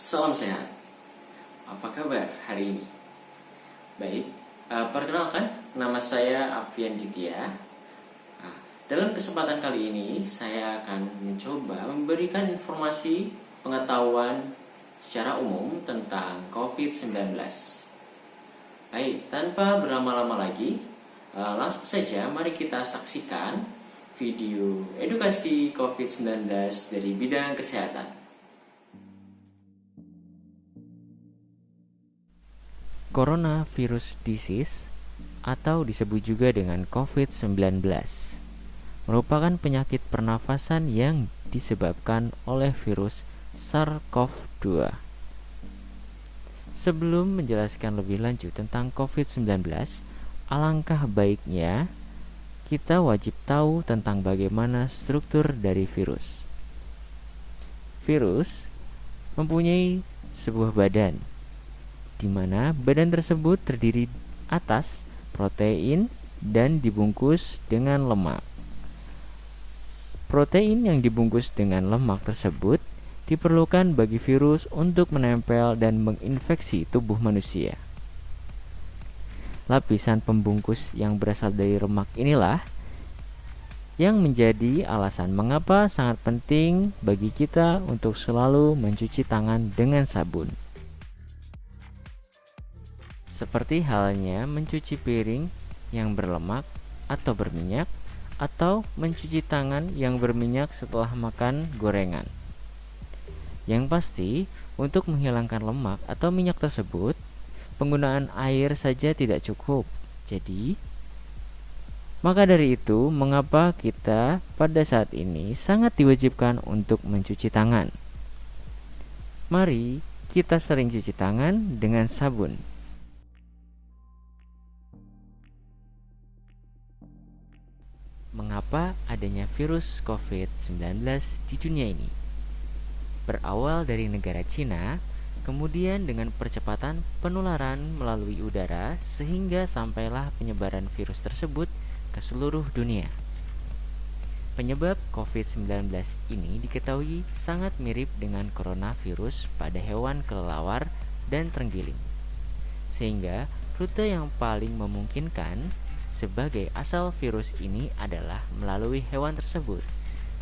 Salam sehat. Apa kabar hari ini? Baik, perkenalkan nama saya Alfian Ditya. Dalam kesempatan kali ini saya akan mencoba memberikan informasi pengetahuan secara umum tentang COVID-19. Baik, tanpa berlama-lama lagi, langsung saja mari kita saksikan video edukasi COVID-19 dari bidang kesehatan. Coronavirus disease atau disebut juga dengan COVID-19 merupakan penyakit pernafasan yang disebabkan oleh virus SARS-CoV-2. Sebelum menjelaskan lebih lanjut tentang COVID-19, alangkah baiknya kita wajib tahu tentang bagaimana struktur dari virus. Virus mempunyai sebuah badan, di mana badan tersebut terdiri atas protein dan dibungkus dengan lemak. Protein yang dibungkus dengan lemak tersebut diperlukan bagi virus untuk menempel dan menginfeksi tubuh manusia. Lapisan pembungkus yang berasal dari lemak inilah yang menjadi alasan mengapa sangat penting bagi kita untuk selalu mencuci tangan dengan sabun. Seperti halnya mencuci piring yang berlemak atau berminyak, atau mencuci tangan yang berminyak setelah makan gorengan. Yang pasti, untuk menghilangkan lemak atau minyak tersebut, penggunaan air saja tidak cukup. Jadi, maka dari itu, mengapa kita pada saat ini sangat diwajibkan untuk mencuci tangan? Mari kita sering cuci tangan dengan sabun. Mengapa adanya virus COVID-19 di dunia ini? Berawal dari negara Cina, kemudian dengan percepatan penularan melalui udara sehingga sampailah penyebaran virus tersebut ke seluruh dunia. Penyebab COVID-19 ini diketahui sangat mirip dengan coronavirus pada hewan kelelawar dan terenggiling. Sehingga rute yang paling memungkinkan sebagai asal virus ini adalah melalui hewan tersebut.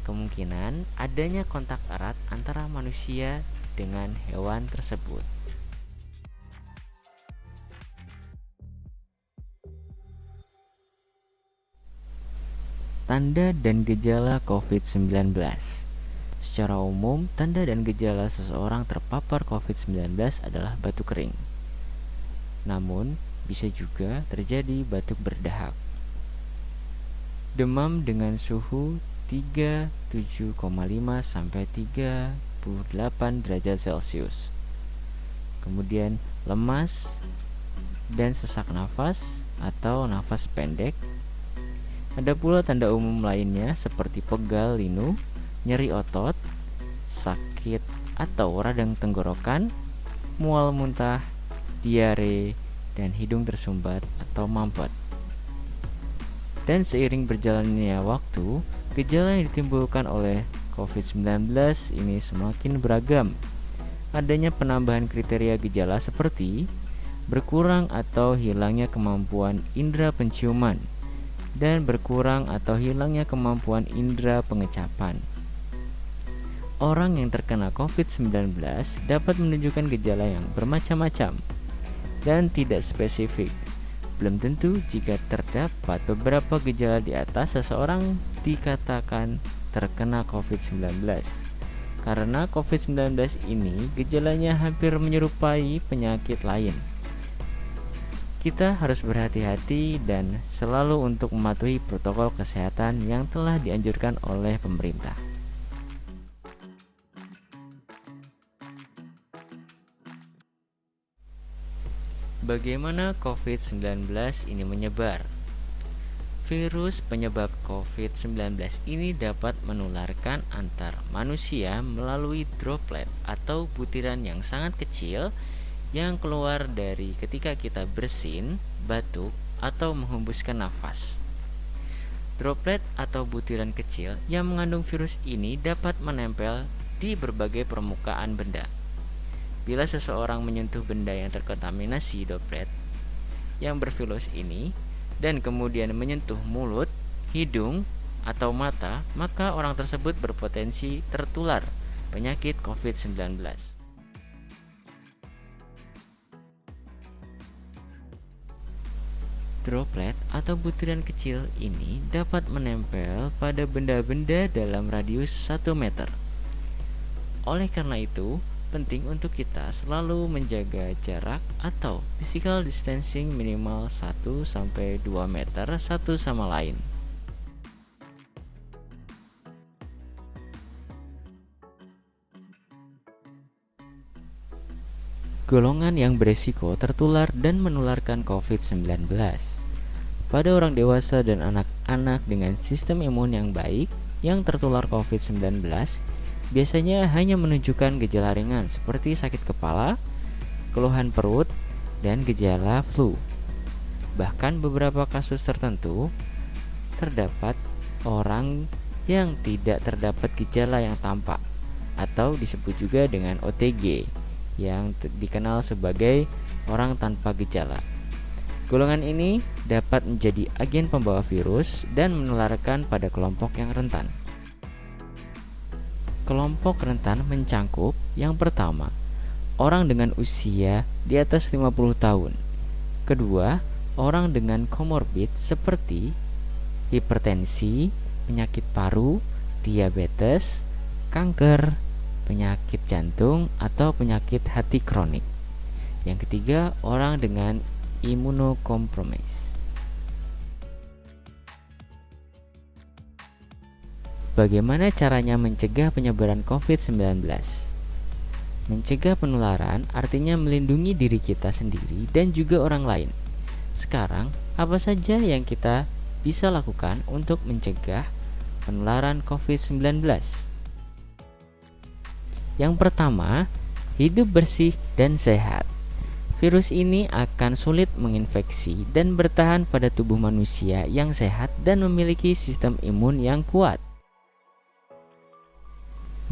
Kemungkinan adanya kontak erat antara manusia dengan hewan tersebut. Tanda dan gejala COVID-19. Secara umum, tanda dan gejala seseorang terpapar COVID-19 adalah batuk kering. Namun, bisa juga terjadi batuk berdahak. Demam dengan suhu 37,5 sampai 38 derajat Celcius. Kemudian lemas dan sesak nafas atau nafas pendek. Ada pula tanda umum lainnya seperti pegal linu, nyeri otot, sakit atau radang tenggorokan, mual muntah, diare, dan hidung tersumbat atau mampet. Dan seiring berjalannya waktu, gejala yang ditimbulkan oleh COVID-19 ini semakin beragam. Adanya penambahan kriteria gejala seperti berkurang atau hilangnya kemampuan indera penciuman dan berkurang atau hilangnya kemampuan indera pengecapan. Orang yang terkena COVID-19 dapat menunjukkan gejala yang bermacam-macam dan tidak spesifik. Belum tentu jika terdapat beberapa gejala di atas seseorang dikatakan terkena COVID-19. Karena COVID-19 ini gejalanya hampir menyerupai penyakit lain. Kita harus berhati-hati dan selalu untuk mematuhi protokol kesehatan yang telah dianjurkan oleh pemerintah. Bagaimana COVID-19 ini menyebar? Virus penyebab COVID-19 ini dapat menularkan antar manusia melalui droplet atau butiran yang sangat kecil yang keluar dari ketika kita bersin, batuk, atau menghembuskan nafas. Droplet atau butiran kecil yang mengandung virus ini dapat menempel di berbagai permukaan benda. bila seseorang menyentuh benda yang terkontaminasi droplet yang bervirus ini dan kemudian menyentuh mulut, hidung, atau mata, maka orang tersebut berpotensi tertular penyakit COVID-19. Droplet atau butiran kecil ini dapat menempel pada benda-benda dalam radius 1 meter. Oleh karena itu, penting untuk kita selalu menjaga jarak atau physical distancing minimal 1-2 meter satu sama lain. Golongan yang beresiko tertular dan menularkan COVID-19. Pada orang dewasa dan anak-anak dengan sistem imun yang baik yang tertular COVID-19 biasanya hanya menunjukkan gejala ringan seperti sakit kepala, keluhan perut, dan gejala flu. Bahkan beberapa kasus tertentu terdapat orang yang tidak terdapat gejala yang tampak atau disebut juga dengan OTG yang dikenal sebagai orang tanpa gejala. Golongan ini dapat menjadi agen pembawa virus dan menularkan pada kelompok yang rentan. Kelompok rentan mencangkup yang pertama, orang dengan usia di atas 50 tahun. Kedua, orang dengan komorbid seperti hipertensi, penyakit paru, diabetes, kanker, penyakit jantung, atau penyakit hati kronik. Yang ketiga, orang dengan imunokompromis. Bagaimana caranya mencegah penyebaran COVID-19? Mencegah penularan artinya melindungi diri kita sendiri dan juga orang lain. Sekarang, apa saja yang kita bisa lakukan untuk mencegah penularan COVID-19? Yang pertama, hidup bersih dan sehat. Virus ini akan sulit menginfeksi dan bertahan pada tubuh manusia yang sehat dan memiliki sistem imun yang kuat.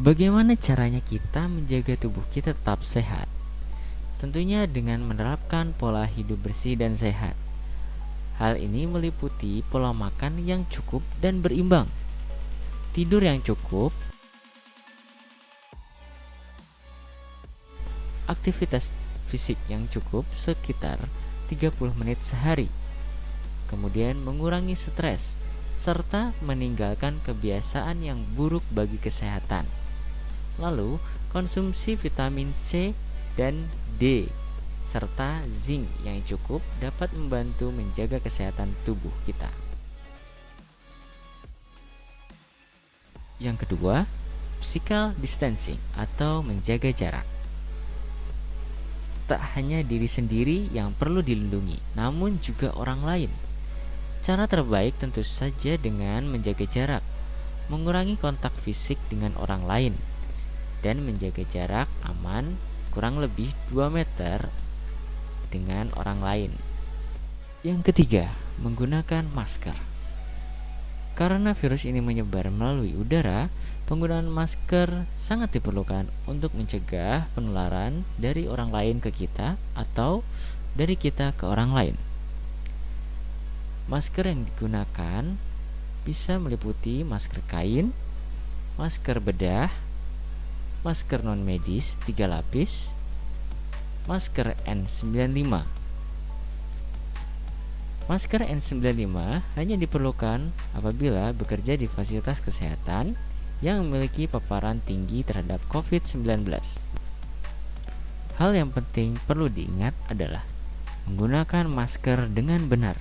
Bagaimana caranya kita menjaga tubuh kita tetap sehat? Tentunya dengan menerapkan pola hidup bersih dan sehat. Hal ini meliputi pola makan yang cukup dan berimbang, tidur yang cukup, aktivitas fisik yang cukup sekitar 30 menit sehari, kemudian mengurangi stres, serta meninggalkan kebiasaan yang buruk bagi kesehatan. Lalu, konsumsi vitamin C dan D, serta zinc yang cukup dapat membantu menjaga kesehatan tubuh kita. Yang kedua, physical distancing atau menjaga jarak. Tak hanya diri sendiri yang perlu dilindungi, namun juga orang lain. Cara terbaik tentu saja dengan menjaga jarak, mengurangi kontak fisik dengan orang lain, dan menjaga jarak aman kurang lebih 2 meter dengan orang lain. Yang ketiga, menggunakan masker. Karena virus ini menyebar melalui udara, penggunaan masker sangat diperlukan untuk mencegah penularan dari orang lain ke kita atau dari kita ke orang lain. Masker yang digunakan bisa meliputi masker kain, masker bedah, masker non-medis 3 lapis, masker N95. Masker N95 hanya diperlukan apabila bekerja di fasilitas kesehatan yang memiliki paparan tinggi terhadap COVID-19. Hal yang penting perlu diingat adalah menggunakan masker dengan benar.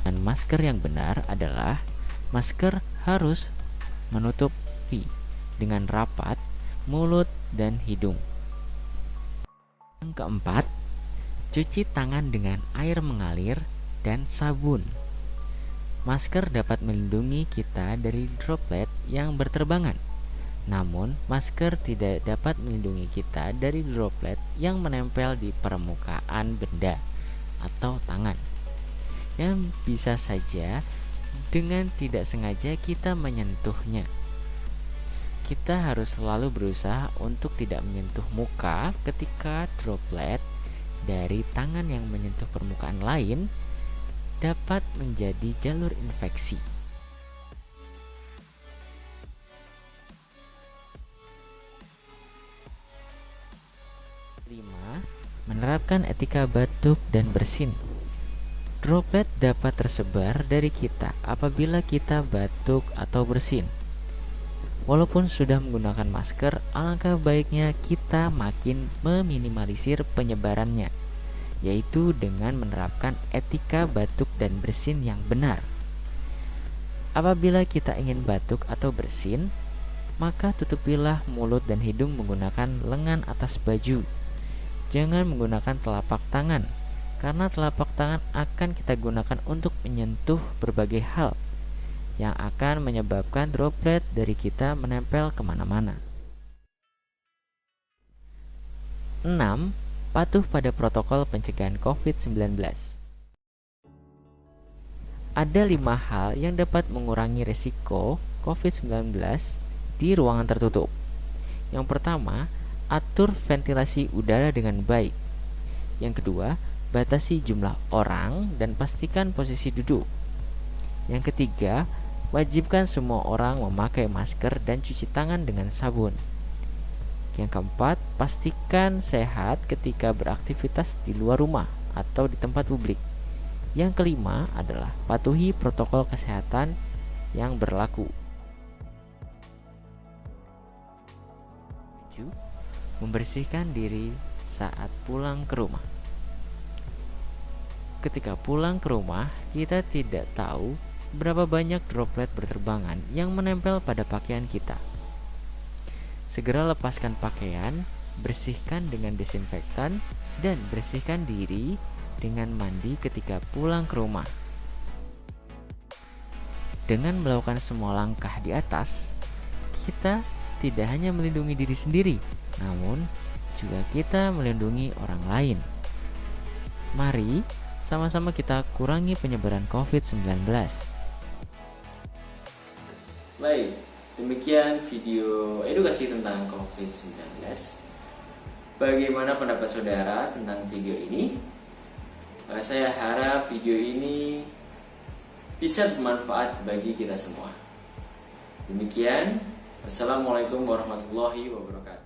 Dan masker yang benar adalah masker harus menutupi dengan rapat mulut dan hidung. Yang keempat, cuci tangan dengan air mengalir dan sabun. Masker dapat melindungi kita dari droplet yang berterbangan. Namun, masker tidak dapat melindungi kita dari droplet yang menempel di permukaan benda atau tangan, yang bisa saja dengan tidak sengaja kita menyentuhnya. kita harus selalu berusaha untuk tidak menyentuh muka ketika droplet dari tangan yang menyentuh permukaan lain dapat menjadi jalur infeksi. Menerapkan etika batuk dan bersin. Droplet dapat tersebar dari kita apabila kita batuk atau bersin. Walaupun sudah menggunakan masker, alangkah baiknya kita makin meminimalisir penyebarannya, yaitu dengan menerapkan etika batuk dan bersin yang benar. Apabila kita ingin batuk atau bersin, maka tutupilah mulut dan hidung menggunakan lengan atas baju. Jangan menggunakan telapak tangan, karena telapak tangan akan kita gunakan untuk menyentuh berbagai hal yang akan menyebabkan droplet dari kita menempel kemana-mana. 6. Patuh pada protokol pencegahan COVID-19. Ada 5 hal yang dapat mengurangi risiko COVID-19 di ruangan tertutup. Yang pertama, atur ventilasi udara dengan baik. Yang kedua, batasi jumlah orang dan pastikan posisi duduk. Yang ketiga, wajibkan semua orang memakai masker dan cuci tangan dengan sabun. Yang keempat, pastikan sehat ketika beraktivitas di luar rumah atau di tempat publik. Yang kelima adalah patuhi protokol kesehatan yang berlaku. 7. Membersihkan diri saat pulang ke rumah. Ketika pulang ke rumah, kita tidak tahu berapa banyak droplet berterbangan yang menempel pada pakaian kita. Segera lepaskan pakaian, bersihkan dengan desinfektan, dan bersihkan diri dengan mandi ketika pulang ke rumah. Dengan melakukan semua langkah di atas, kita tidak hanya melindungi diri sendiri, namun juga kita melindungi orang lain. Mari sama-sama kita kurangi penyebaran COVID-19. Baik, demikian video edukasi tentang COVID-19. Bagaimana pendapat saudara tentang video ini? Saya harap video ini bisa bermanfaat bagi kita semua. Demikian, Assalamualaikum warahmatullahi wabarakatuh.